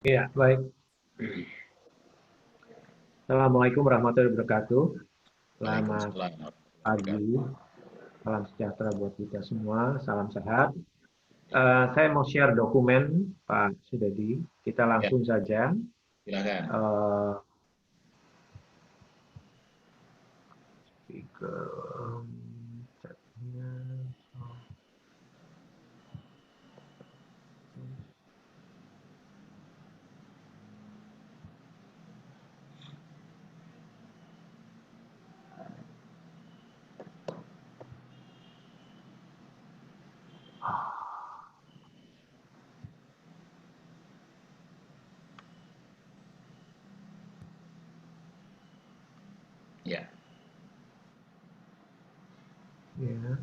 Iya, baik. Assalamualaikum warahmatullahi wabarakatuh. Selamat Waalaikumsalam warahmatullahi pagi, wabarakatuh. salam sejahtera buat kita semua, salam sehat. Saya mau share dokumen, Pak Sudadi. Kita Ya, langsung saja. silakan. Eh, Speaker, chatnya. Ya, Ya.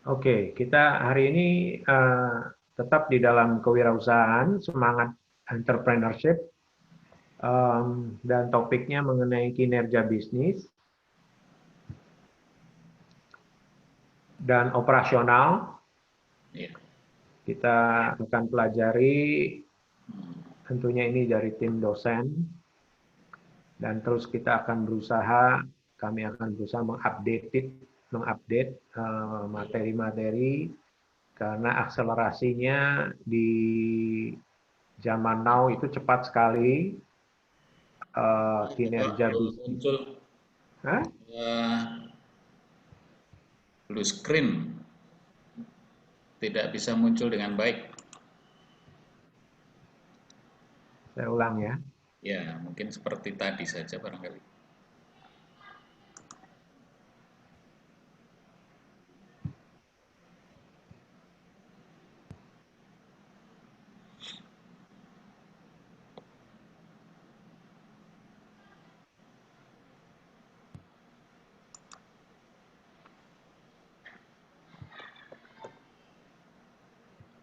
Oke, kita hari ini tetap di dalam kewirausahaan, semangat entrepreneurship, dan topiknya mengenai kinerja bisnis dan operasional. ya. Kita akan pelajari tentunya ini dari tim dosen dan terus kita akan berusaha, kami akan berusaha mengupdate materi-materi karena akselerasinya di zaman now itu cepat sekali, Coba kinerja kalau bisnis. muncul Hah? eh, blue screen tidak bisa muncul dengan baik. Saya ulang ya. Ya, mungkin seperti tadi saja barangkali.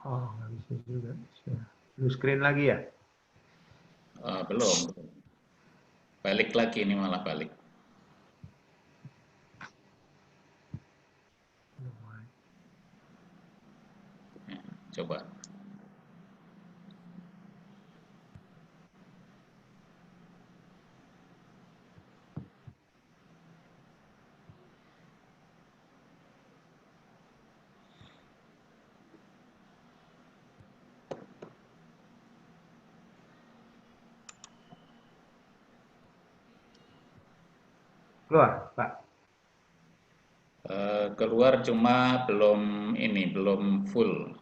Oh, nggak bisa juga. Blue screen lagi ya? Belum. Balik lagi ini malah balik. Ya, coba. Keluar, Pak. Keluar cuma belum ini, belum full.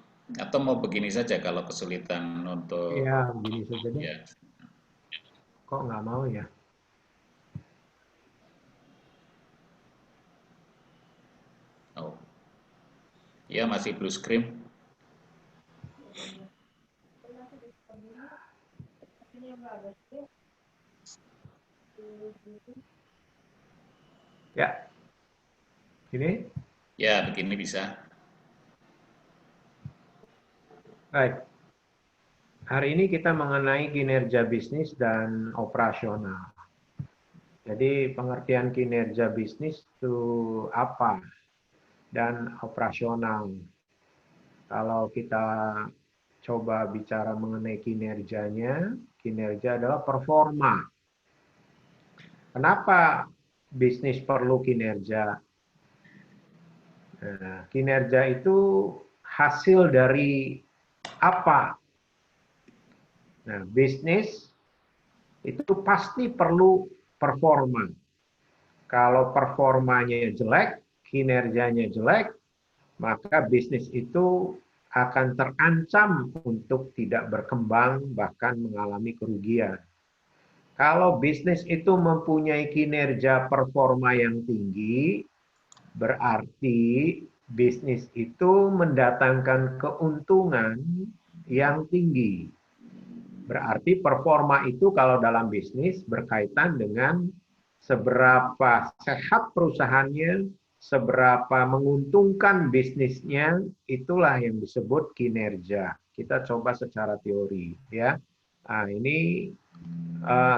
Atau mau begini saja kalau kesulitan untuk Ya, begini saja deh. ya. Kok nggak mau ya? Oh, ya masih blue screen. Ya, ini. Ya, begini bisa. Baik. Hari ini kita mengenai kinerja bisnis dan operasional. Jadi pengertian kinerja bisnis itu apa dan operasional. Kalau kita coba bicara mengenai kinerjanya, kinerja adalah performa. Kenapa bisnis perlu kinerja? Nah, kinerja itu hasil dari apa? Nah, bisnis itu pasti perlu performa. Kalau performanya jelek, kinerjanya jelek, maka bisnis itu akan terancam untuk tidak berkembang, bahkan mengalami kerugian. Kalau bisnis itu mempunyai kinerja performa yang tinggi, berarti bisnis itu mendatangkan keuntungan yang tinggi. Berarti performa itu kalau dalam bisnis berkaitan dengan seberapa sehat perusahaannya, seberapa menguntungkan bisnisnya, itulah yang disebut kinerja. Kita coba secara teori ya. Nah, ini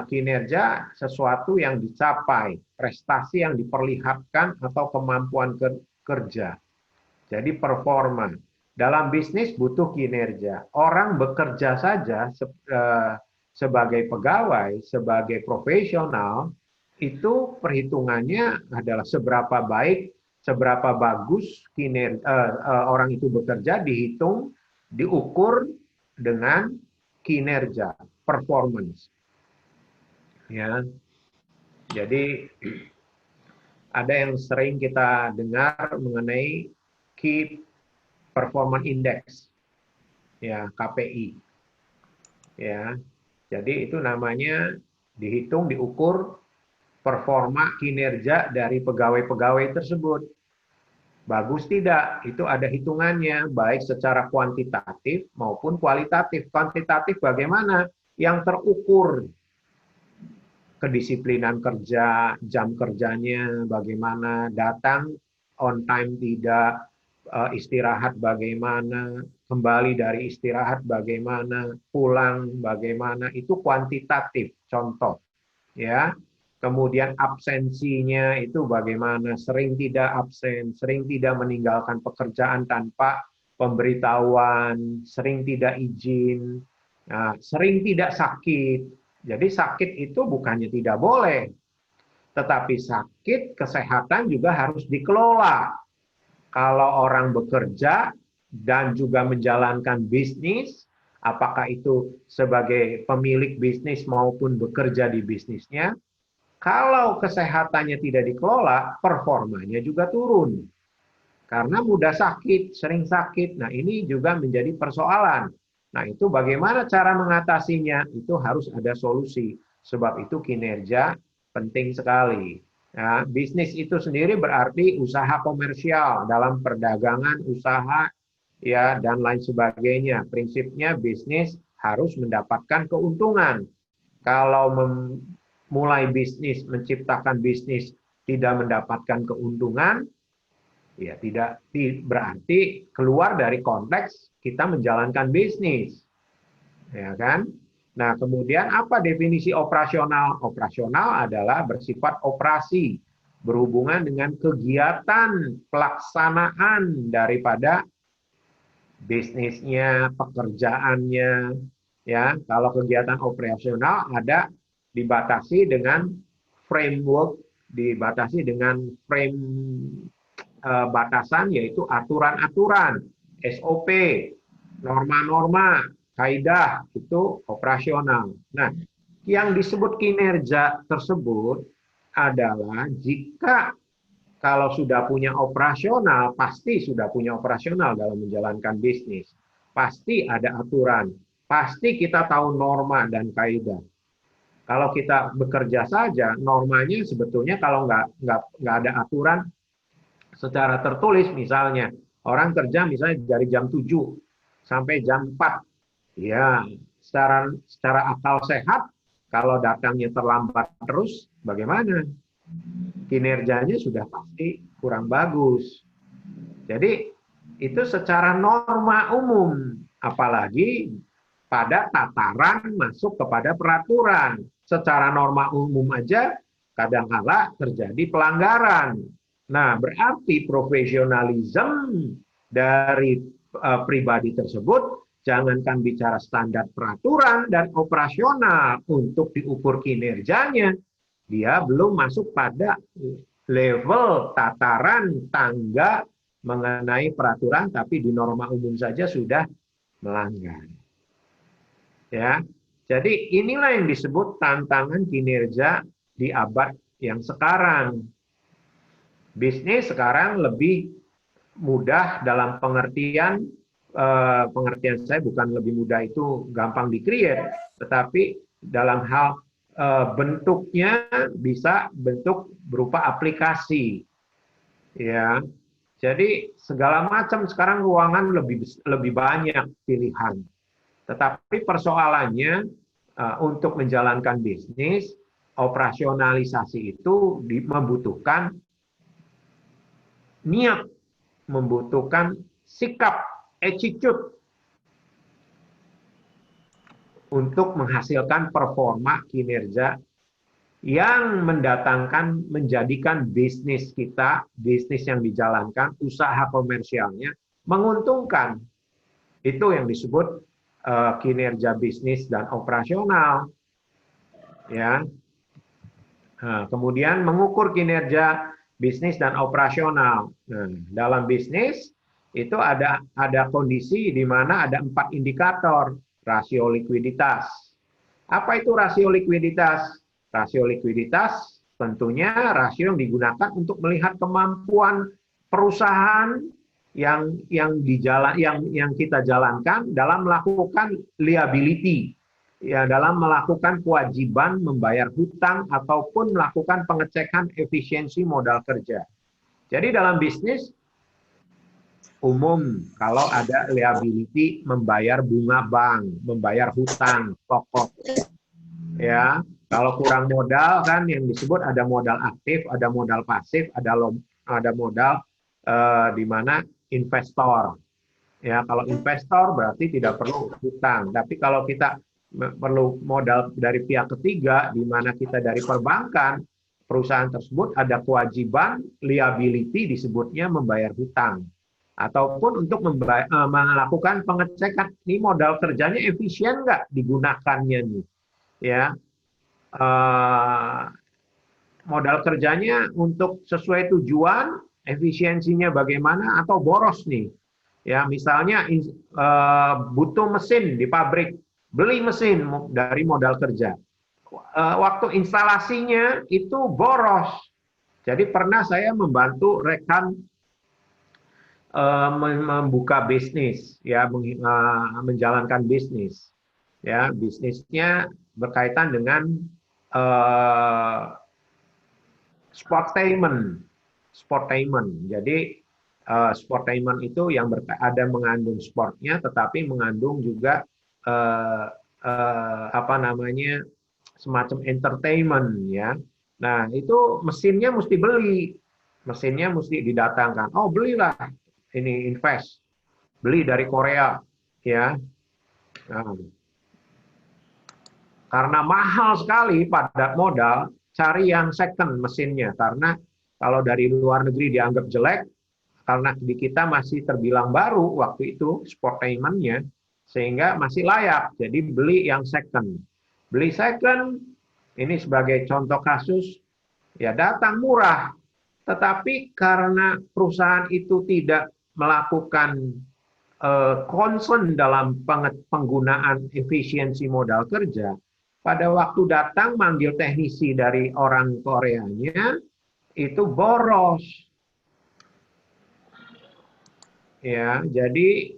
kinerja sesuatu yang dicapai, prestasi yang diperlihatkan atau kemampuan kerja. Jadi performa. Dalam bisnis butuh kinerja. Orang bekerja saja sebagai pegawai, sebagai profesional, itu perhitungannya adalah seberapa baik, seberapa bagus orang itu bekerja dihitung, diukur dengan kinerja, performance. Ya, jadi ada yang sering kita dengar mengenai Key Performance Index, ya KPI. Ya, jadi itu namanya dihitung, diukur performa kinerja dari pegawai-pegawai tersebut. Bagus tidak? Itu ada hitungannya, baik secara kuantitatif maupun kualitatif. Kuantitatif bagaimana? Yang terukur kedisiplinan kerja, jam kerjanya bagaimana, datang on time tidak, istirahat bagaimana, kembali dari istirahat bagaimana, pulang bagaimana, itu kuantitatif, contoh. Ya. Kemudian absensinya itu bagaimana, sering tidak absen, sering tidak meninggalkan pekerjaan tanpa pemberitahuan, sering tidak izin, nah, sering tidak sakit. Jadi sakit itu bukannya tidak boleh, tetapi sakit kesehatan juga harus dikelola. Kalau orang bekerja dan juga menjalankan bisnis, apakah itu sebagai pemilik bisnis maupun bekerja di bisnisnya, kalau kesehatannya tidak dikelola, performanya juga turun. Karena mudah sakit, sering sakit. Nah, ini juga menjadi persoalan. Nah, itu bagaimana cara mengatasinya? Itu harus ada solusi. Sebab itu kinerja penting sekali. Nah, bisnis itu sendiri berarti usaha komersial dalam perdagangan, usaha, ya, dan lain sebagainya. Prinsipnya bisnis harus mendapatkan keuntungan. Kalau mulai bisnis, menciptakan bisnis tidak mendapatkan keuntungan, ya tidak berarti keluar dari konteks kita menjalankan bisnis. Ya kan? Nah, kemudian apa definisi operasional? Operasional adalah bersifat operasi, berhubungan dengan kegiatan pelaksanaan daripada bisnisnya, pekerjaannya. Ya, kalau kegiatan operasional ada dibatasi dengan framework, dibatasi dengan frame batasan, yaitu aturan-aturan, SOP, norma-norma, kaidah, itu operasional. Nah, yang disebut kinerja tersebut adalah jika kalau sudah punya operasional, pasti sudah punya operasional dalam menjalankan bisnis. Pasti ada aturan, pasti kita tahu norma dan kaidah. Kalau kita bekerja saja, normanya sebetulnya kalau nggak ada aturan secara tertulis, misalnya orang kerja misalnya dari jam 7 sampai jam 4, ya secara akal sehat, kalau datangnya terlambat terus, bagaimana? Kinerjanya sudah pasti kurang bagus. Jadi itu secara norma umum, apalagi pada tataran masuk kepada peraturan. Secara norma umum aja kadang-kala terjadi pelanggaran. Nah, berarti profesionalisme dari pribadi tersebut, jangankan bicara standar peraturan dan operasional untuk diukur kinerjanya, dia belum masuk pada level tataran tangga mengenai peraturan, tapi di norma umum saja sudah melanggar. Ya, jadi inilah yang disebut tantangan kinerja di abad yang sekarang. Bisnis sekarang lebih mudah dalam pengertian saya bukan lebih mudah itu gampang di-create, tetapi dalam hal bentuknya bisa bentuk berupa aplikasi. Ya. Jadi segala macam sekarang ruangan lebih banyak pilihan. Tetapi persoalannya untuk menjalankan bisnis, operasionalisasi itu membutuhkan niat, membutuhkan sikap, attitude untuk menghasilkan performa kinerja yang menjadikan bisnis kita, bisnis yang dijalankan, usaha komersialnya menguntungkan. Itu yang disebut kinerja bisnis dan operasional. Ya. Nah, kemudian mengukur kinerja bisnis dan operasional. Nah, dalam bisnis itu ada kondisi di mana ada 4 indikator rasio likuiditas. Apa itu rasio likuiditas? Rasio likuiditas tentunya rasio yang digunakan untuk melihat kemampuan perusahaan yang kita jalankan dalam melakukan liability, ya, dalam melakukan kewajiban membayar hutang ataupun melakukan pengecekan efisiensi modal kerja. Jadi dalam bisnis umum kalau ada liability, membayar bunga bank, membayar hutang pokok, ya. Kalau kurang modal kan yang disebut ada modal aktif, ada modal pasif, ada modal di mana investor. Ya, kalau investor berarti tidak perlu hutang. Tapi kalau kita perlu modal dari pihak ketiga, di mana kita dari perbankan, perusahaan tersebut ada kewajiban liability disebutnya membayar hutang. Ataupun untuk melakukan pengecekan, ini modal kerjanya efisien nggak digunakannya nih. Ya, modal kerjanya untuk sesuai tujuan, efisiensinya bagaimana, atau boros nih. Ya, misalnya butuh mesin di pabrik, beli mesin dari modal kerja. Waktu instalasinya itu boros. Jadi pernah saya membantu rekan membuka bisnis, ya, menjalankan bisnis. Ya, bisnisnya berkaitan dengan sportainment. Jadi sportainment itu yang ada mengandung sportnya, tetapi mengandung juga apa namanya, semacam entertainment, ya. Nah, itu mesinnya mesti beli, mesinnya mesti didatangkan. Oh, belilah, ini invest, beli dari Korea, ya. Nah, karena mahal sekali padat modal, cari yang second mesinnya. Karena kalau dari luar negeri dianggap jelek, karena di kita masih terbilang baru waktu itu sportainment-nya, sehingga masih layak. Jadi beli yang second. Beli second, ini sebagai contoh kasus, ya datang murah. Tetapi karena perusahaan itu tidak melakukan concern dalam penggunaan efisiensi modal kerja, pada waktu datang manggil teknisi dari orang Koreanya, itu boros. Ya, jadi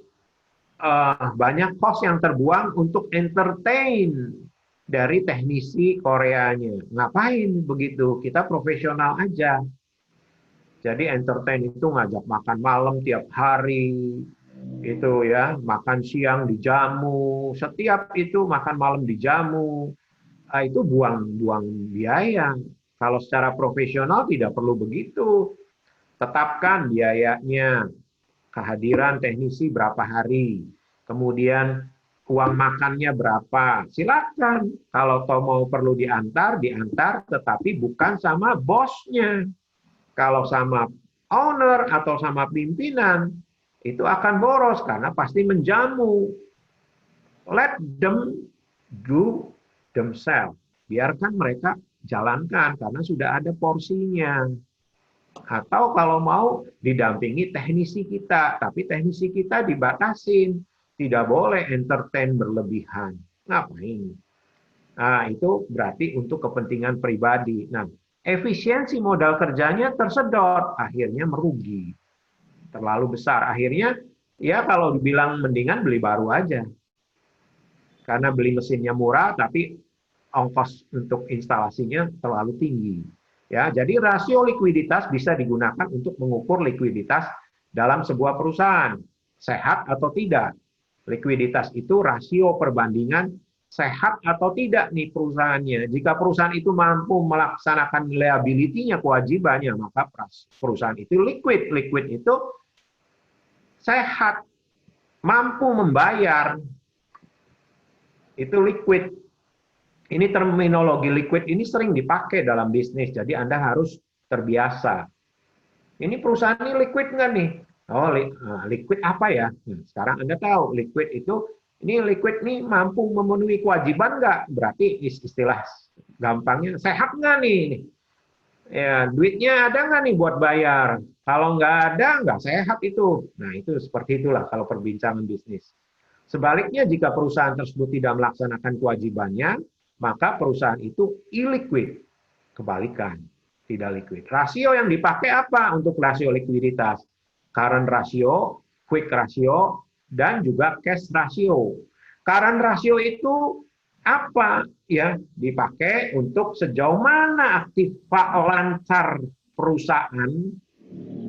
banyak cost yang terbuang untuk entertain dari teknisi Koreanya. Ngapain begitu? Kita profesional aja. Jadi entertain itu ngajak makan malam tiap hari, itu ya, makan siang dijamu, setiap itu makan malam dijamu. Itu buang-buang biaya. Kalau secara profesional tidak perlu begitu. Tetapkan biayanya, kehadiran teknisi berapa hari, kemudian uang makannya berapa. Silakan. Kalau mau perlu diantar, tetapi bukan sama bosnya. Kalau sama owner atau sama pimpinan, itu akan boros karena pasti menjamu. Let them do themselves. Biarkan mereka jalankan karena sudah ada porsinya. Atau kalau mau didampingi teknisi kita, tapi teknisi kita dibatasin. Tidak boleh entertain berlebihan. Ngapain? Nah, itu berarti untuk kepentingan pribadi. Nah, efisiensi modal kerjanya tersedot, akhirnya merugi. Terlalu besar. Akhirnya, ya kalau dibilang mendingan beli baru aja. Karena beli mesinnya murah, tapi ongkos untuk instalasinya terlalu tinggi. Ya, jadi rasio likuiditas bisa digunakan untuk mengukur likuiditas dalam sebuah perusahaan. Sehat atau tidak. Likuiditas itu rasio perbandingan sehat atau tidak nih perusahaannya. Jika perusahaan itu mampu melaksanakan liability-nya, kewajibannya, maka perusahaan itu liquid. Liquid itu sehat, mampu membayar. Itu liquid. Ini terminologi liquid ini sering dipakai dalam bisnis, jadi Anda harus terbiasa. Ini perusahaan ini liquid nggak nih? Oh, liquid apa ya? Sekarang Anda tahu, liquid itu, ini liquid nih mampu memenuhi kewajiban nggak? Berarti istilah gampangnya, sehat nggak nih? Ya, duitnya ada nggak nih buat bayar? Kalau nggak ada, nggak sehat itu. Nah, itu seperti itulah kalau perbincangan bisnis. Sebaliknya, jika perusahaan tersebut tidak melaksanakan kewajibannya, maka perusahaan itu illiquid. Kebalikan, tidak liquid. Rasio yang dipakai apa untuk rasio likuiditas? Current ratio, quick ratio, dan juga cash ratio. Current ratio itu apa? Ya, dipakai untuk sejauh mana aktiva lancar perusahaan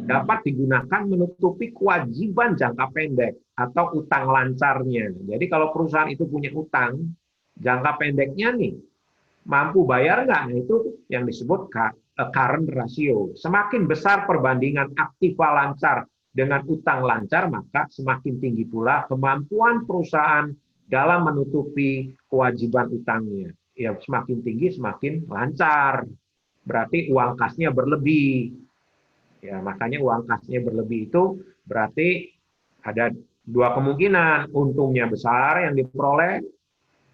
dapat digunakan menutupi kewajiban jangka pendek atau utang lancarnya. Jadi kalau perusahaan itu punya utang, jangka pendeknya nih, mampu bayar nggak? Nah, itu yang disebut current ratio. Semakin besar perbandingan aktiva lancar dengan utang lancar, maka semakin tinggi pula kemampuan perusahaan dalam menutupi kewajiban utangnya. Ya, semakin tinggi, semakin lancar. Berarti uang kasnya berlebih. Ya, makanya uang kasnya berlebih itu berarti ada dua kemungkinan, untungnya besar yang diperoleh,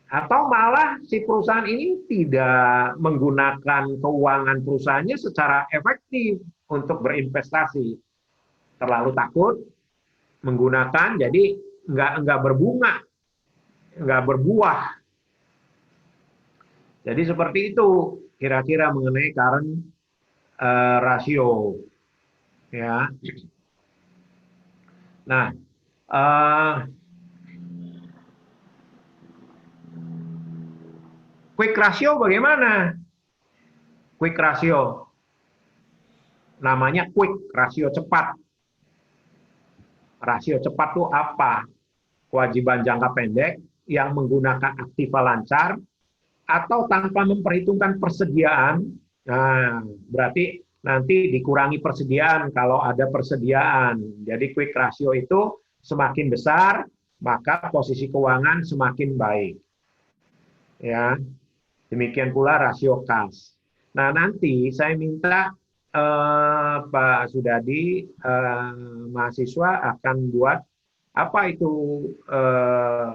atau malah si perusahaan ini tidak menggunakan keuangan perusahaannya secara efektif untuk berinvestasi. Terlalu takut menggunakan, jadi nggak berbunga, nggak berbuah. Jadi seperti itu kira-kira mengenai current rasio. Ya. Nah, uh, quick ratio bagaimana? Quick ratio, namanya quick, rasio cepat. Rasio cepat itu apa? Kewajiban jangka pendek yang menggunakan aktiva lancar atau tanpa memperhitungkan persediaan. Nah, berarti nanti dikurangi persediaan kalau ada persediaan. Jadi quick ratio itu semakin besar, maka posisi keuangan semakin baik. Ya, demikian pula rasio kas. Nah, nanti saya minta Pak Sudadi, mahasiswa akan buat apa itu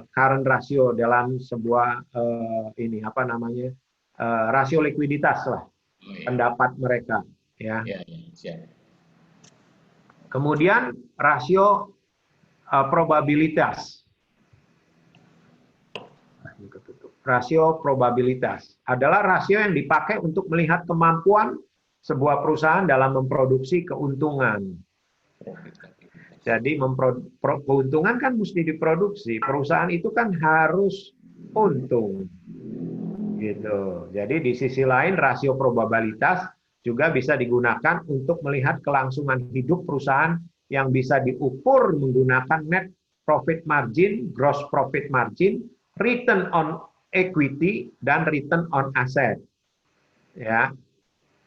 current ratio dalam sebuah ini apa namanya rasio likuiditas lah, Oh, iya. pendapat mereka, ya. Ya, ya, siap. Kemudian rasio probabilitas. Rasio probabilitas adalah rasio yang dipakai untuk melihat kemampuan sebuah perusahaan dalam memproduksi keuntungan. Jadi keuntungan kan mesti diproduksi. Perusahaan itu kan harus untung. Gitu. Jadi di sisi lain rasio probabilitas juga bisa digunakan untuk melihat kelangsungan hidup perusahaan yang bisa diukur menggunakan net profit margin, gross profit margin, return on equity, dan return on asset. Ya.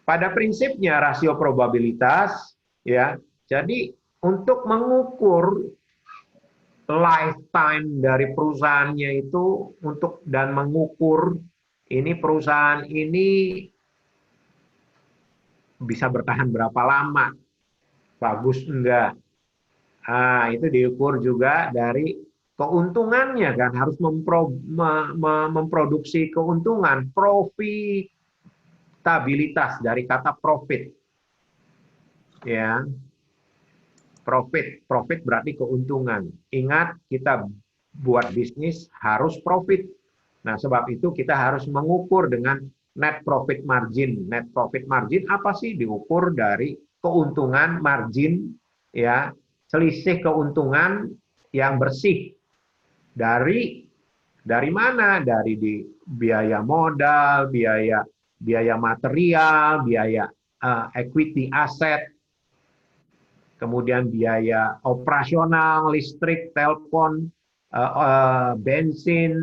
Pada prinsipnya rasio probabilitas, ya. Jadi untuk mengukur lifetime dari perusahaannya itu dan mengukur ini perusahaan ini bisa bertahan berapa lama, bagus enggak. Nah, itu diukur juga dari keuntungannya kan, harus memproduksi keuntungan, profitabilitas dari kata profit. Ya. Profit berarti keuntungan. Ingat, kita buat bisnis harus profit. Nah, sebab itu kita harus mengukur dengan net profit margin. Net profit margin apa sih? Diukur dari keuntungan margin, ya, selisih keuntungan yang bersih dari mana? Dari biaya modal, biaya material, biaya equity aset, kemudian biaya operasional, listrik, telepon, bensin,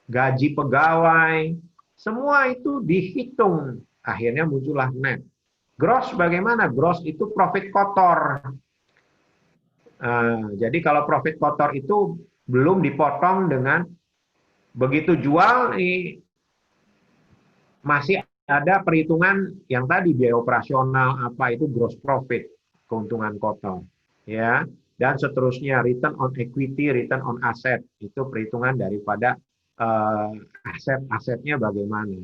gaji pegawai, semua itu dihitung. Akhirnya muncullah net. Gross bagaimana? Gross itu profit kotor. Jadi kalau profit kotor itu belum dipotong dengan begitu jual, masih ada perhitungan yang tadi biaya operasional apa itu gross profit, keuntungan kotor, ya, dan seterusnya return on equity, return on asset itu perhitungan daripada aset-asetnya bagaimana.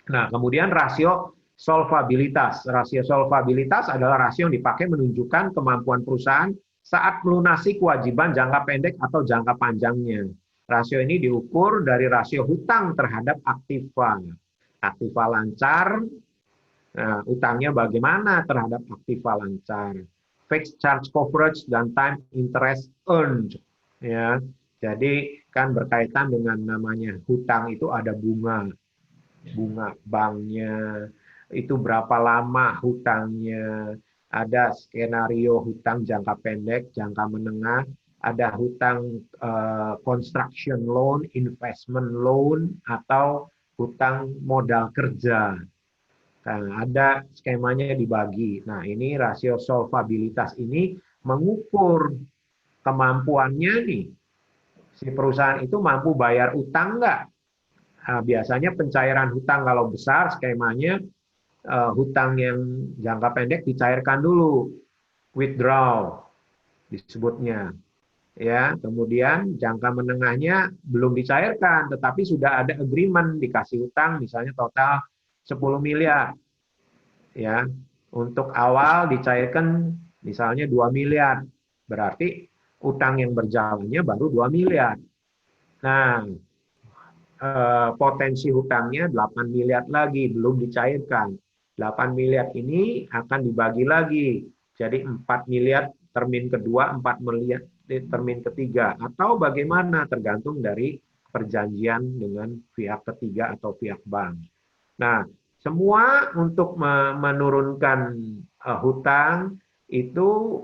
Nah, kemudian rasio solvabilitas. Rasio solvabilitas adalah rasio yang dipakai menunjukkan kemampuan perusahaan saat melunasi kewajiban jangka pendek atau jangka panjangnya. Rasio ini diukur dari rasio hutang terhadap aktiva. Aktiva lancar, nah, utangnya bagaimana terhadap aktiva lancar. Fixed charge coverage dan time interest earned. Ya, jadi kan berkaitan dengan namanya hutang itu ada bunga banknya, itu berapa lama hutangnya, ada skenario hutang jangka pendek, jangka menengah, ada hutang construction loan, investment loan, atau hutang modal kerja. Nah, ada skemanya dibagi. Nah, ini rasio solvabilitas ini mengukur kemampuannya nih. Si perusahaan itu mampu bayar utang nggak? Nah, biasanya pencairan hutang kalau besar skemanya hutang yang jangka pendek dicairkan dulu, withdraw disebutnya, ya. Kemudian jangka menengahnya belum dicairkan, tetapi sudah ada agreement dikasih hutang, misalnya total 10 miliar, ya. Untuk awal dicairkan misalnya 2 miliar, berarti utang yang berjalannya baru 2 miliar. Nah, potensi hutangnya 8 miliar lagi belum dicairkan. 8 miliar ini akan dibagi lagi. Jadi 4 miliar termin kedua, 4 miliar termin ketiga. Atau bagaimana tergantung dari perjanjian dengan pihak ketiga atau pihak bank. Nah, semua untuk menurunkan hutang itu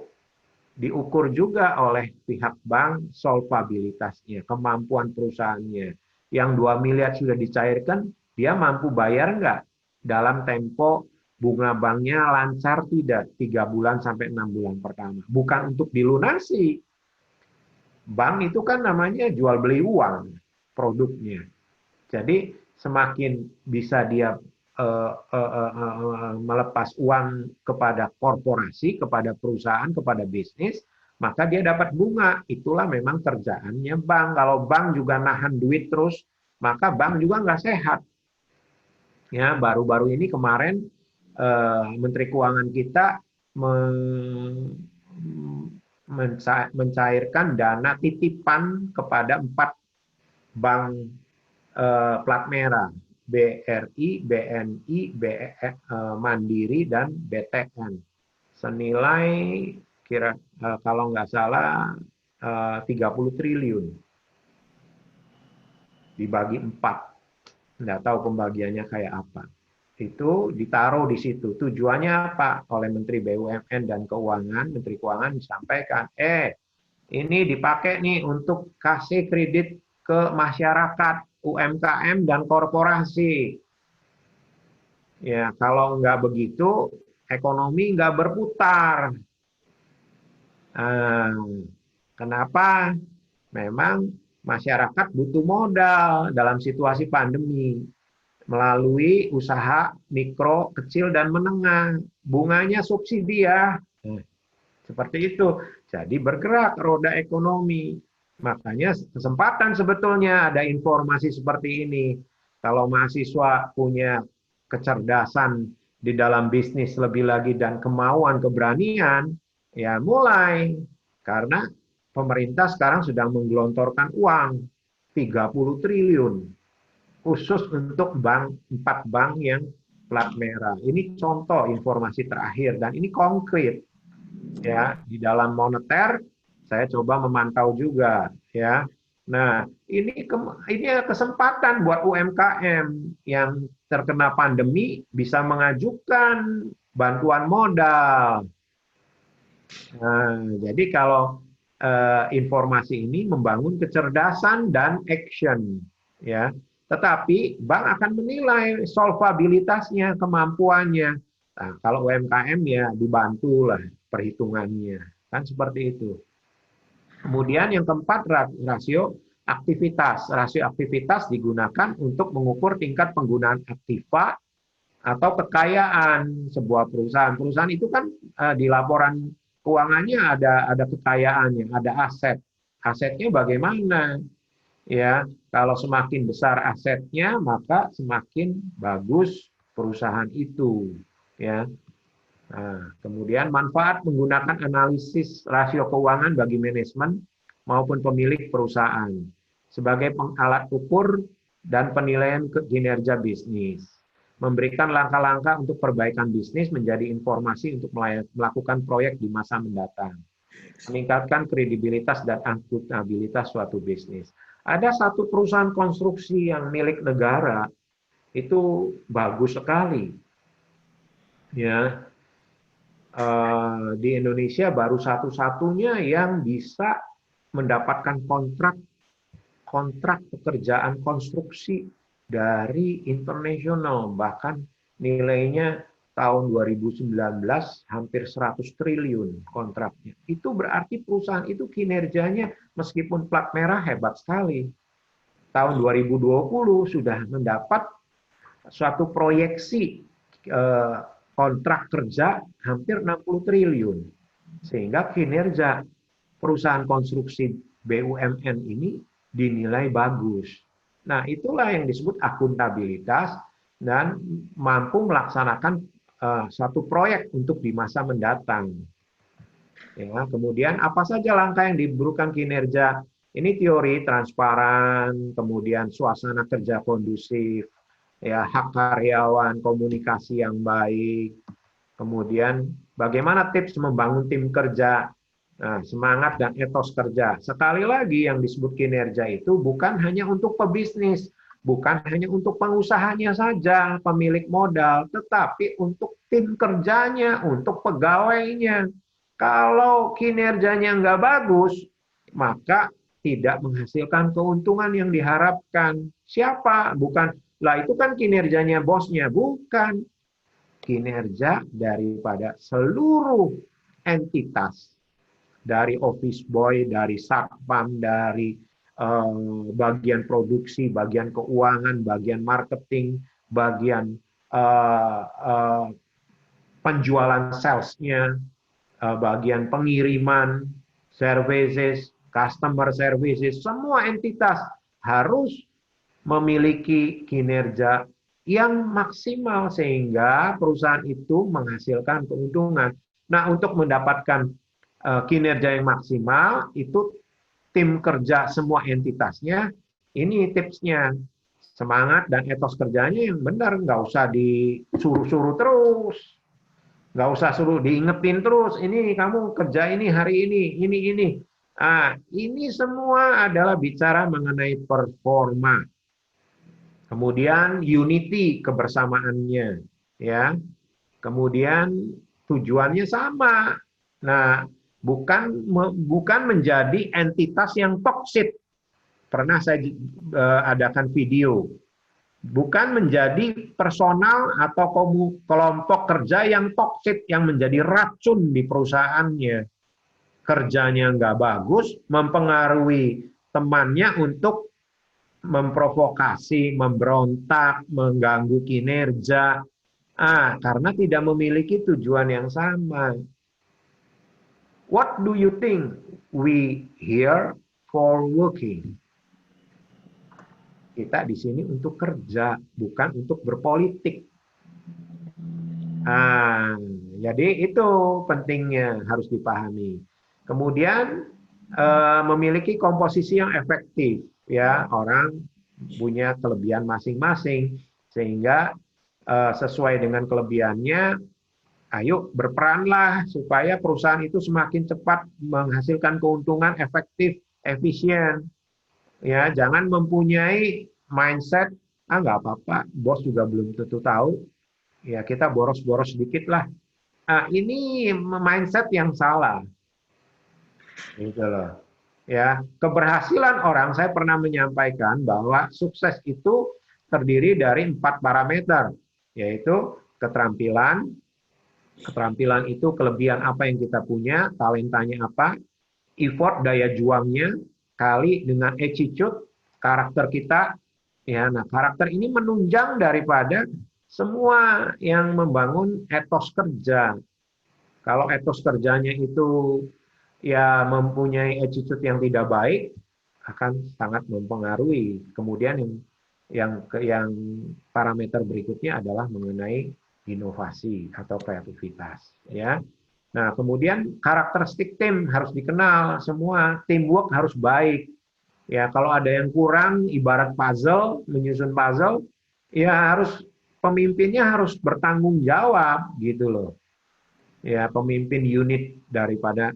diukur juga oleh pihak bank solvabilitasnya, kemampuan perusahaannya. Yang 2 miliar sudah dicairkan, dia mampu bayar nggak dalam tempo bunga banknya lancar tidak 3 bulan sampai 6 bulan pertama. Bukan untuk dilunasi. Bank itu kan namanya jual beli uang produknya. Jadi semakin bisa dia melepas uang kepada korporasi, kepada perusahaan, kepada bisnis, maka dia dapat bunga. Itulah memang kerjaannya bank. Kalau bank juga nahan duit terus, maka bank juga nggak sehat. Ya, baru-baru ini kemarin Menteri Keuangan kita mencairkan dana titipan kepada 4 bank plat merah, BRI, BNI, Mandiri, dan BTN. Senilai kalau nggak salah 30 triliun. Dibagi 4. Nggak tahu pembagiannya kayak apa. Itu ditaruh di situ. Tujuannya apa? Oleh Menteri BUMN dan Keuangan, Menteri Keuangan disampaikan, ini dipakai nih untuk kasih kredit ke masyarakat, UMKM dan korporasi. Ya, kalau nggak begitu, ekonomi nggak berputar. Nah, kenapa? Memang masyarakat butuh modal dalam situasi pandemi melalui usaha mikro, kecil, dan menengah. Bunganya subsidi ya. Seperti itu. Jadi bergerak roda ekonomi. Makanya kesempatan sebetulnya ada informasi seperti ini. Kalau mahasiswa punya kecerdasan di dalam bisnis lebih lagi dan kemauan, keberanian, ya mulai. Karena pemerintah sekarang sedang menggelontorkan uang 30 triliun khusus untuk 4 bank yang plat merah. Ini contoh informasi terakhir dan ini konkret. Ya, di dalam moneter saya coba memantau juga ya. Nah, ini kesempatan buat UMKM yang terkena pandemi bisa mengajukan bantuan modal. Nah, jadi kalau informasi ini membangun kecerdasan dan action ya. Tetapi bank akan menilai solvabilitasnya, kemampuannya. Nah, kalau UMKM ya dibantulah perhitungannya. Kan seperti itu. Kemudian yang keempat rasio aktivitas. Rasio aktivitas digunakan untuk mengukur tingkat penggunaan aktiva atau kekayaan sebuah perusahaan. Perusahaan itu kan di laporan keuangannya ada kekayaannya, ada aset. Asetnya bagaimana? Ya, kalau semakin besar asetnya, maka semakin bagus perusahaan itu. Ya. Nah, kemudian manfaat menggunakan analisis rasio keuangan bagi manajemen maupun pemilik perusahaan sebagai alat ukur dan penilaian kinerja bisnis. Memberikan langkah-langkah untuk perbaikan bisnis menjadi informasi untuk melakukan proyek di masa mendatang. Meningkatkan kredibilitas dan akuntabilitas suatu bisnis. Ada satu perusahaan konstruksi yang milik negara, itu bagus sekali. Ya, di Indonesia baru satu-satunya yang bisa mendapatkan kontrak pekerjaan konstruksi dari internasional, bahkan nilainya tahun 2019 hampir 100 triliun kontraknya. Itu berarti perusahaan itu kinerjanya meskipun plat merah hebat sekali. Tahun 2020 sudah mendapat suatu proyeksi kontrak kerja hampir 60 triliun. Sehingga kinerja perusahaan konstruksi BUMN ini dinilai bagus. Nah, itulah yang disebut akuntabilitas dan mampu melaksanakan satu proyek untuk di masa mendatang. Ya, kemudian apa saja langkah yang diperlukan kinerja? Ini teori transparan, kemudian suasana kerja kondusif, ya, hak karyawan, komunikasi yang baik, kemudian bagaimana tips membangun tim kerja, nah, semangat dan etos kerja. Sekali lagi yang disebut kinerja itu bukan hanya untuk pebisnis, bukan hanya untuk pengusahanya saja, pemilik modal, tetapi untuk tim kerjanya, untuk pegawainya. Kalau kinerjanya nggak bagus, maka tidak menghasilkan keuntungan yang diharapkan. Siapa? Bukan, lah itu kan kinerjanya bosnya. Bukan. Kinerja daripada seluruh entitas. Dari office boy, dari satpam, dari bagian produksi, bagian keuangan, bagian marketing, bagian penjualan salesnya, bagian pengiriman, services, customer services, semua entitas harus memiliki kinerja yang maksimal sehingga perusahaan itu menghasilkan keuntungan. Nah, untuk mendapatkan kinerja yang maksimal, itu tim kerja semua entitasnya, ini tipsnya. Semangat dan etos kerjanya yang benar, nggak usah disuruh-suruh terus. Nggak usah suruh diingetin terus, ini kamu kerja ini hari ini. Ini semua adalah bicara mengenai performa. Kemudian unity, kebersamaannya. Ya. Kemudian tujuannya sama. Nah, bukan menjadi entitas yang toksik. Pernah saya adakan video. Bukan menjadi personal atau kelompok kerja yang toksik, yang menjadi racun di perusahaannya. Kerjanya nggak bagus, mempengaruhi temannya untuk memprovokasi, memberontak, mengganggu kinerja, karena tidak memiliki tujuan yang sama. What do you think we here for working? Kita di sini untuk kerja, bukan untuk berpolitik. Jadi itu pentingnya harus dipahami. Kemudian memiliki komposisi yang efektif, ya, orang punya kelebihan masing-masing sehingga sesuai dengan kelebihannya, ayo berperanlah supaya perusahaan itu semakin cepat menghasilkan keuntungan, efektif, efisien. Ya, jangan mempunyai mindset, nggak apa-apa, bos juga belum tentu tahu, ya kita boros-boros sedikit lah. Ini mindset yang salah. Gitu loh. Ya, keberhasilan orang, saya pernah menyampaikan bahwa sukses itu terdiri dari 4 parameter, yaitu keterampilan. Keterampilan itu kelebihan apa yang kita punya, talentanya apa, effort, daya juangnya, kali dengan attitude, karakter kita. Ya, nah karakter ini menunjang daripada semua yang membangun etos kerja. Kalau etos kerjanya itu ya mempunyai attitude yang tidak baik, akan sangat mempengaruhi. Kemudian yang parameter berikutnya adalah mengenai inovasi atau kreativitas. Ya. Nah, kemudian karakteristik tim harus dikenal semua. Teamwork harus baik. Ya, kalau ada yang kurang, ibarat puzzle, menyusun puzzle, ya harus pemimpinnya harus bertanggung jawab gitu loh. Ya, pemimpin unit daripada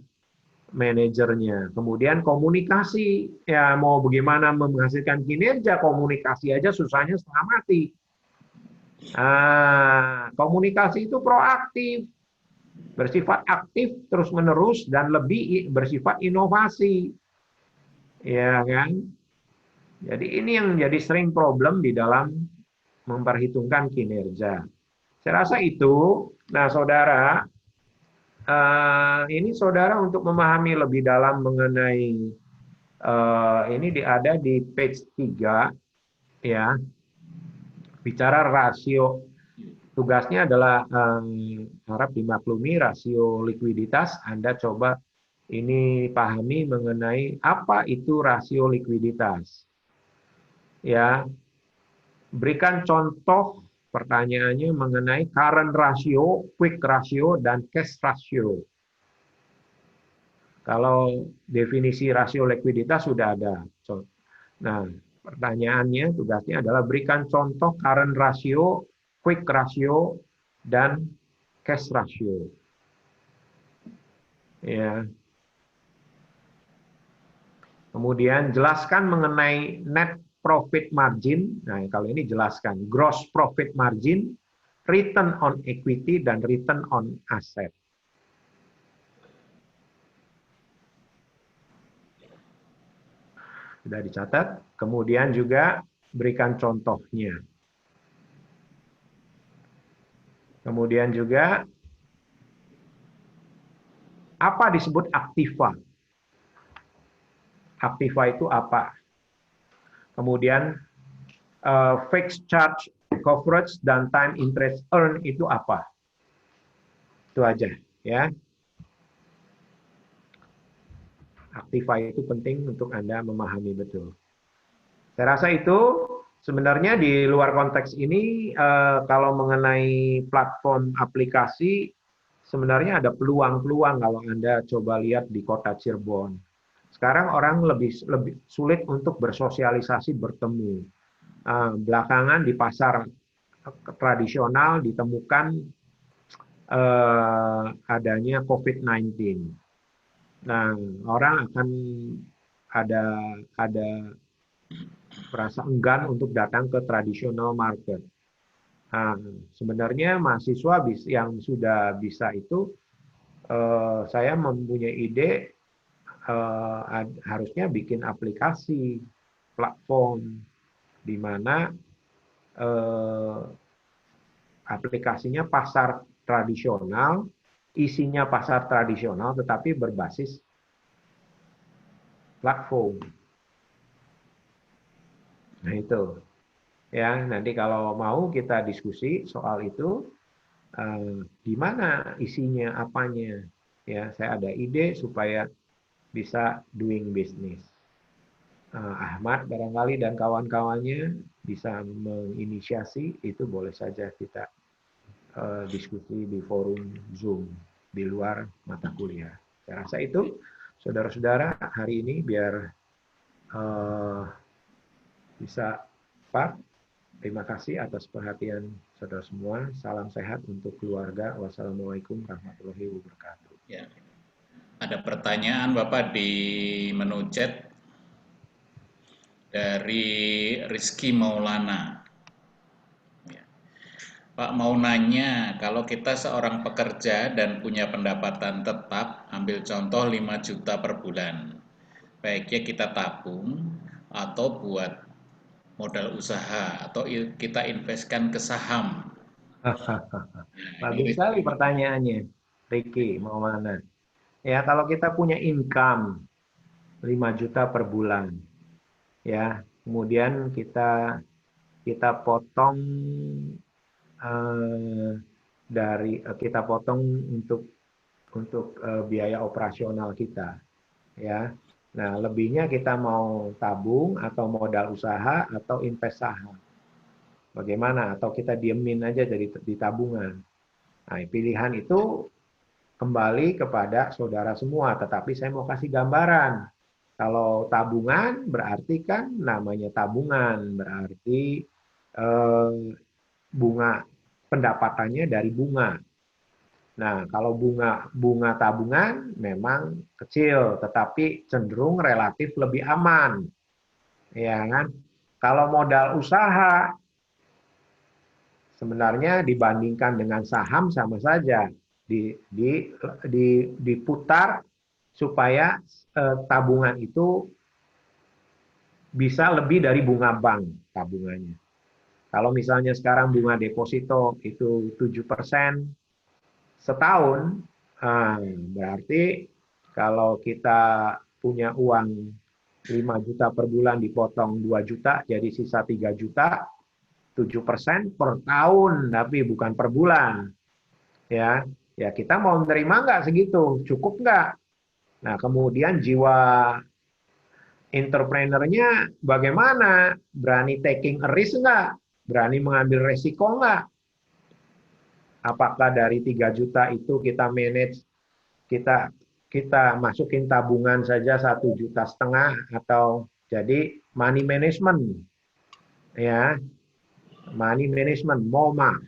manajernya. Kemudian komunikasi, ya mau bagaimana menghasilkan kinerja, komunikasi aja susahnya setengah mati. Komunikasi itu proaktif, bersifat aktif terus-menerus dan lebih bersifat inovasi. Ya kan? Jadi ini yang menjadi sering problem di dalam memperhitungkan kinerja. Saya rasa itu, nah saudara, ini saudara untuk memahami lebih dalam mengenai ini ada di page 3 ya, bicara rasio. Tugasnya adalah harap dimaklumi rasio likuiditas. Anda coba ini pahami mengenai apa itu rasio likuiditas. Ya, berikan contoh pertanyaannya mengenai current ratio, quick ratio, dan cash ratio. Kalau definisi rasio likuiditas sudah ada. Nah, pertanyaannya, tugasnya adalah berikan contoh current ratio, quick ratio, dan cash ratio. Ya. Kemudian jelaskan mengenai net profit margin. Nah, kalau ini jelaskan gross profit margin, return on equity, dan return on asset. Sudah dicatat. Kemudian juga berikan contohnya. Kemudian juga apa disebut aktiva? Aktiva itu apa? Kemudian fixed charge coverage dan time interest earn itu apa? Itu aja ya. Aktiva itu penting untuk Anda memahami betul. Saya rasa itu sebenarnya di luar konteks ini kalau mengenai platform aplikasi sebenarnya ada peluang-peluang kalau Anda coba lihat di kota Cirebon. Sekarang orang lebih sulit untuk bersosialisasi, bertemu. Belakangan di pasar tradisional ditemukan adanya COVID-19. Nah, orang akan ada merasa enggan untuk datang ke traditional market. Nah, sebenarnya mahasiswa yang sudah bisa itu, saya mempunyai ide harusnya bikin aplikasi, platform, di mana aplikasinya pasar tradisional, isinya pasar tradisional, tetapi berbasis platform. Nah itu, ya nanti kalau mau kita diskusi soal itu, gimana isinya, apanya. Ya, saya ada ide supaya bisa doing business. Ahmad barangkali dan kawan-kawannya bisa menginisiasi, itu boleh saja kita diskusi di forum Zoom di luar mata kuliah. Saya rasa itu, saudara-saudara, hari ini biar bisa Pak. Terima kasih atas perhatian saudara semua. Salam sehat untuk keluarga. Wassalamualaikum warahmatullahi wabarakatuh. Ya. Ada pertanyaan Bapak di menu chat dari Rizky Maulana. Ya. Pak mau nanya, kalau kita seorang pekerja dan punya pendapatan tetap, ambil contoh 5 juta per bulan, baiknya kita tabung atau buat modal usaha atau kita investkan ke saham. Nah, Bagus sekali pertanyaannya, Ricky, mau mana? Ya, kalau kita punya income, 5 juta per bulan. Ya, kemudian kita potong eh, kita potong untuk biaya operasional kita, ya. Nah, lebihnya kita mau tabung atau modal usaha atau invest saham. Bagaimana? Atau kita diemin aja dari di tabungan. Nah, pilihan itu kembali kepada saudara semua, tetapi saya mau kasih gambaran. Kalau tabungan berarti kan namanya tabungan, berarti eh, bunga pendapatannya dari bunga. Nah, kalau bunga tabungan memang kecil, tetapi cenderung relatif lebih aman, ya kan? Kalau modal usaha sebenarnya dibandingkan dengan saham sama saja, diputar supaya tabungan itu bisa lebih dari bunga bank tabungannya. Kalau misalnya sekarang bunga deposito itu 7% setahun, berarti kalau kita punya uang 5 juta per bulan dipotong 2 juta, jadi sisa 3 juta, 7% per tahun, tapi bukan per bulan. Ya, ya kita mau menerima nggak segitu? Cukup nggak? Nah, kemudian jiwa entrepreneurnya bagaimana? Berani taking a risk nggak? Berani mengambil resiko nggak? Apakah dari 3 juta itu kita manage, kita kita masukin tabungan saja 1,5 juta atau jadi money management, ya, money management MoMA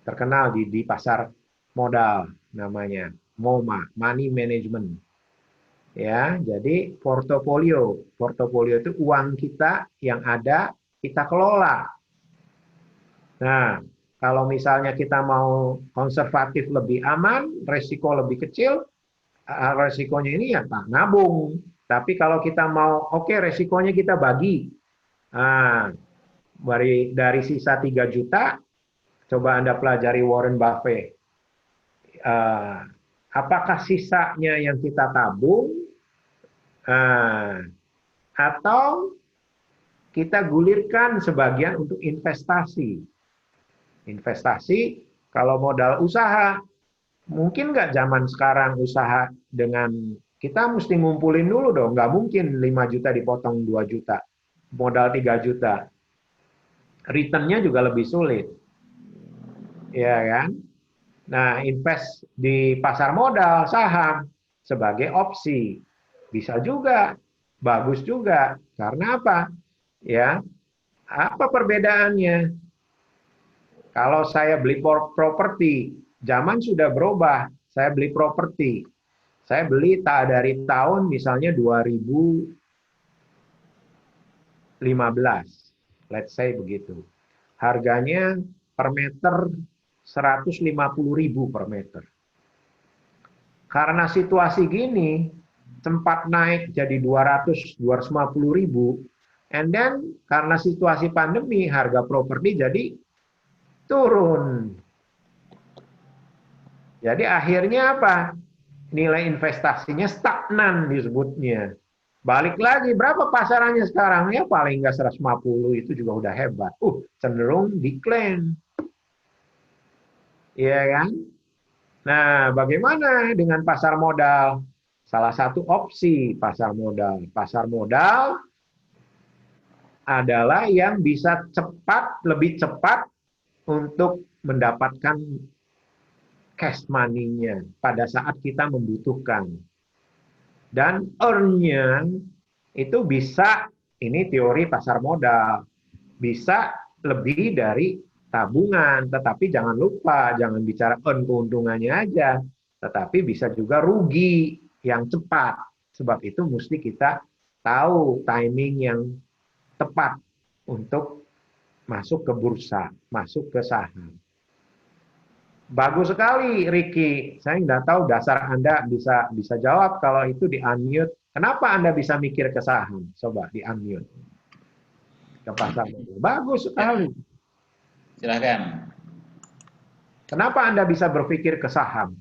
terkenal di pasar modal namanya MoMA, money management, ya. Jadi portofolio itu uang kita yang ada kita kelola. Nah, kalau misalnya kita mau konservatif lebih aman, resiko lebih kecil, resikonya ini ya tak nabung. Tapi kalau kita mau, oke, resikonya kita bagi. Nah, dari sisa 3 juta, coba Anda pelajari Warren Buffett. Apakah sisanya yang kita tabung, atau kita gulirkan sebagian untuk investasi. Investasi, kalau modal usaha, mungkin nggak zaman sekarang usaha dengan kita mesti ngumpulin dulu dong, nggak mungkin 5 juta dipotong 2 juta, modal 3 juta. Return-nya juga lebih sulit, ya kan? Nah, invest di pasar modal, saham, sebagai opsi. Bisa juga, bagus juga. Karena apa? Ya, apa perbedaannya? Kalau saya beli properti, zaman sudah berubah. Saya beli properti. Saya beli tak dari tahun misalnya 2015. Let's say begitu. Harganya per meter 150.000 per meter. Karena situasi gini, sempat naik jadi 200-250.000, and then karena situasi pandemi, harga properti jadi turun. Jadi akhirnya apa? Nilai investasinya stagnan disebutnya. Balik lagi, berapa pasarannya sekarang? Ya paling nggak 150, itu juga udah hebat. Cenderung decline. Iya kan? Nah, bagaimana dengan pasar modal? Salah satu opsi pasar modal. Pasar modal adalah yang bisa cepat, lebih cepat untuk mendapatkan cash money-nya pada saat kita membutuhkan. Dan earn-nya itu bisa, ini teori pasar modal, bisa lebih dari tabungan. Tetapi jangan lupa, jangan bicara earn keuntungannya aja, tetapi bisa juga rugi yang cepat. Sebab itu mesti kita tahu timing yang tepat untuk masuk ke bursa, masuk ke saham. Bagus sekali, Ricky. Saya nggak tahu dasar Anda bisa jawab kalau itu di unmute. Kenapa Anda bisa mikir ke saham? Coba di unmute. Ke pasar modal. Bagus sekali. Silakan. Kenapa Anda bisa berpikir ke saham?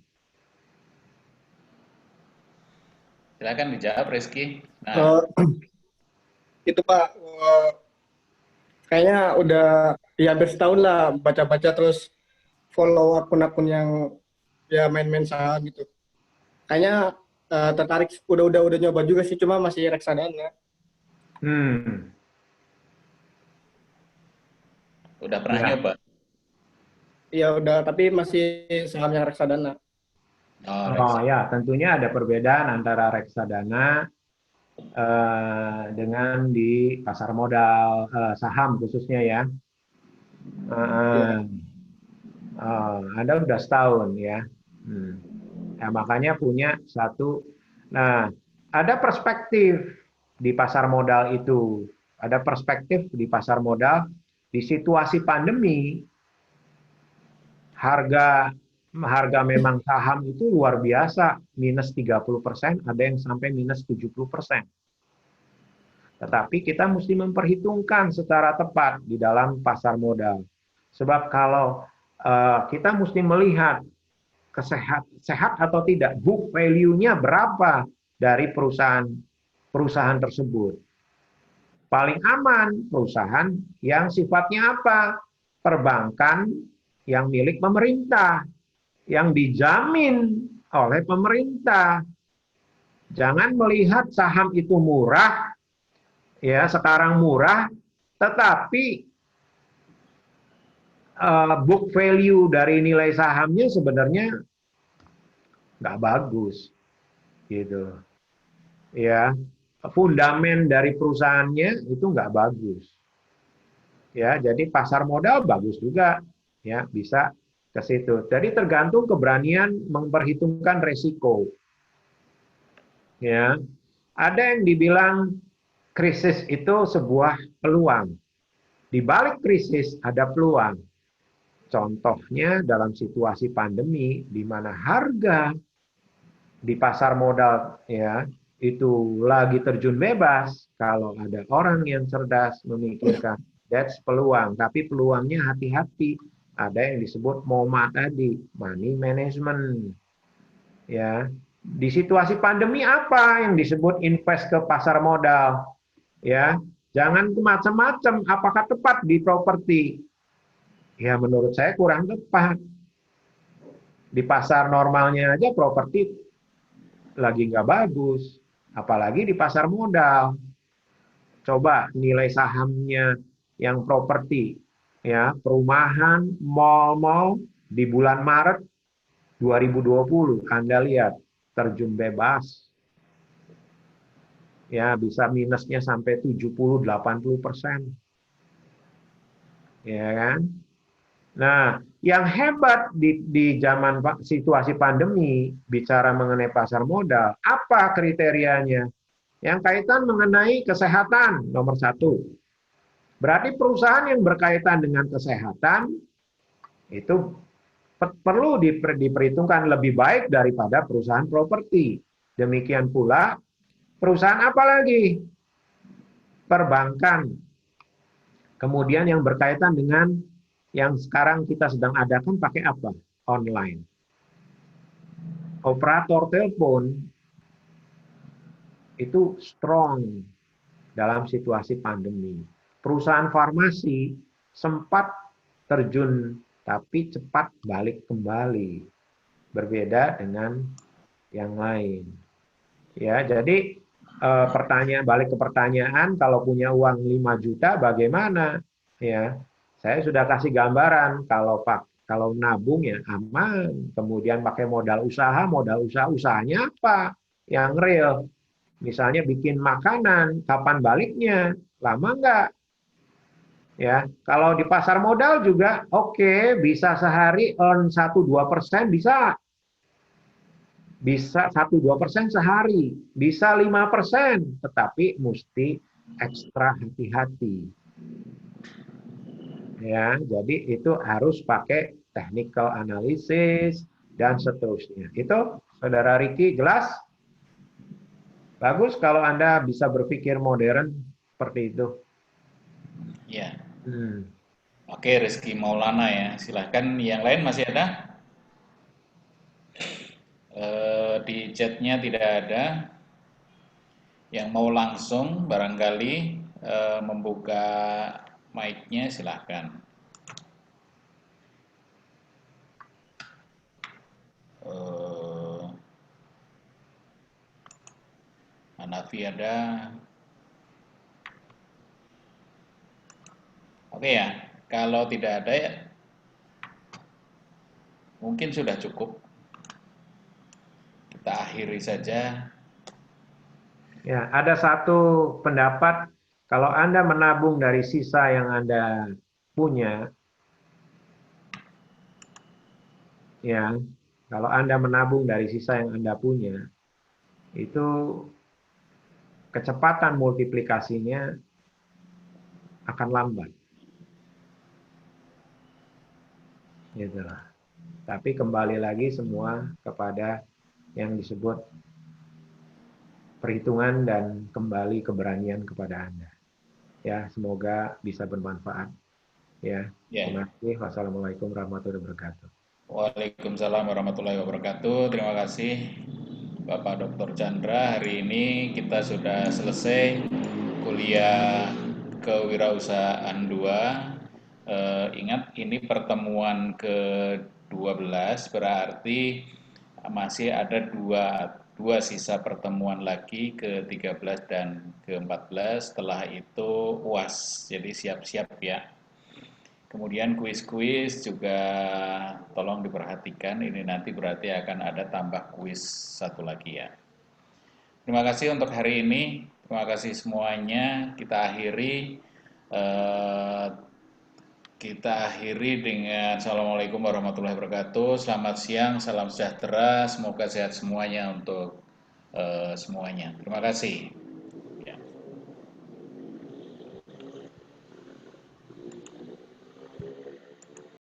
Silakan dijawab Rizky. Nah, Eh, itu Pak, kayaknya udah ya hampir setahun lah baca-baca terus follow akun-akun yang ya main-main saham gitu. Kayaknya tertarik, udah nyoba juga sih, cuma masih reksadana. Hmm, udah pernah ya. nyoba? Iya udah, tapi masih saham yang reksadana. Oh, Oh Reksa. ya, tentunya ada perbedaan antara reksadana dengan di pasar modal saham khususnya ya. Iya. Eh, Anda udah setahun ya. Hmm. Ya, makanya punya satu. Nah, ada perspektif di pasar modal itu. Ada perspektif di pasar modal di situasi pandemi, harga harga memang saham itu luar biasa, minus 30%, ada yang sampai minus 70%. Tetapi kita mesti memperhitungkan secara tepat di dalam pasar modal. Sebab kalau kita mesti melihat sehat atau tidak, book value-nya berapa dari perusahaan tersebut. Paling aman perusahaan yang sifatnya apa? Perbankan yang milik pemerintah, yang dijamin oleh pemerintah. Jangan melihat saham itu murah, ya sekarang murah, tetapi book value dari nilai sahamnya sebenarnya nggak bagus, gitu. Ya, fundamen dari perusahaannya itu nggak bagus. Ya, jadi pasar modal bagus juga, ya bisa ke situ. Jadi tergantung keberanian memperhitungkan resiko. Ya, ada yang dibilang krisis itu sebuah peluang. Di balik krisis ada peluang. Contohnya dalam situasi pandemi di mana harga di pasar modal ya itu lagi terjun bebas, kalau ada orang yang cerdas memikirkan that's peluang, tapi peluangnya hati-hati. Ada yang disebut MOMA tadi, money management. Ya, di situasi pandemi apa yang disebut invest ke pasar modal? Ya, jangan macam-macam. Apakah tepat di properti? Ya, menurut saya kurang tepat. Di pasar normalnya aja properti lagi nggak bagus, apalagi di pasar modal. Coba nilai sahamnya yang properti, ya perumahan, mal-mal di bulan Maret 2020, Anda lihat terjun bebas, ya bisa minusnya sampai 70-80%, ya kan? Nah, yang hebat di zaman situasi pandemi, bicara mengenai pasar modal, apa kriterianya? Yang kaitan mengenai kesehatan, nomor satu. Berarti perusahaan yang berkaitan dengan kesehatan itu perlu diperhitungkan lebih baik daripada perusahaan properti. Demikian pula perusahaan apa lagi? Perbankan. Kemudian yang berkaitan dengan yang sekarang kita sedang adakan pakai apa? Online. Operator telepon itu strong dalam situasi pandemi. Perusahaan farmasi sempat terjun tapi cepat balik kembali. Berbeda dengan yang lain. Ya, jadi balik ke pertanyaan, kalau punya uang 5 juta bagaimana? Ya, saya sudah kasih gambaran kalau nabung ya aman, kemudian pakai modal usaha usahanya apa? Yang real. Misalnya bikin makanan, kapan baliknya? Lama nggak? Ya, kalau di pasar modal juga oke, bisa sehari earn 1-2% bisa. Bisa 1-2% sehari, bisa 5%, tetapi mesti ekstra hati-hati. Ya, jadi itu harus pakai technical analysis dan seterusnya. Itu Saudara Riki jelas? Bagus kalau Anda bisa berpikir modern seperti itu. Ya. Hmm. Oke, Rizky Maulana ya. Silahkan yang lain masih ada? Di chatnya tidak ada. Yang mau langsung barangkali membuka mic-nya silahkan. Hanafi ada. Oke ya, kalau tidak ada ya mungkin sudah cukup. Kita akhiri saja. Ya, ada satu pendapat, kalau Anda menabung dari sisa yang Anda punya, ya, kalau Anda menabung dari sisa yang Anda punya, itu kecepatan multiplikasinya akan lambat. Gitu lah. Tapi kembali lagi semua kepada yang disebut perhitungan dan kembali keberanian kepada Anda. Ya, semoga bisa bermanfaat. Ya, terima kasih. Wassalamualaikum warahmatullahi wabarakatuh. Waalaikumsalam warahmatullahi wabarakatuh. Terima kasih Bapak Dr. Chandra. Hari ini kita sudah selesai kuliah kewirausahaan 2. Ingat ini pertemuan ke-12, berarti masih ada dua sisa pertemuan lagi, ke-13 dan ke-14. Setelah itu UAS, jadi siap-siap ya. Kemudian kuis-kuis juga tolong diperhatikan, ini nanti berarti akan ada tambah kuis satu lagi ya. Terima kasih untuk hari ini, terima kasih semuanya. Kita akhiri dengan Assalamualaikum warahmatullahi wabarakatuh. Selamat siang, salam sejahtera, semoga sehat semuanya untuk semuanya. Terima kasih.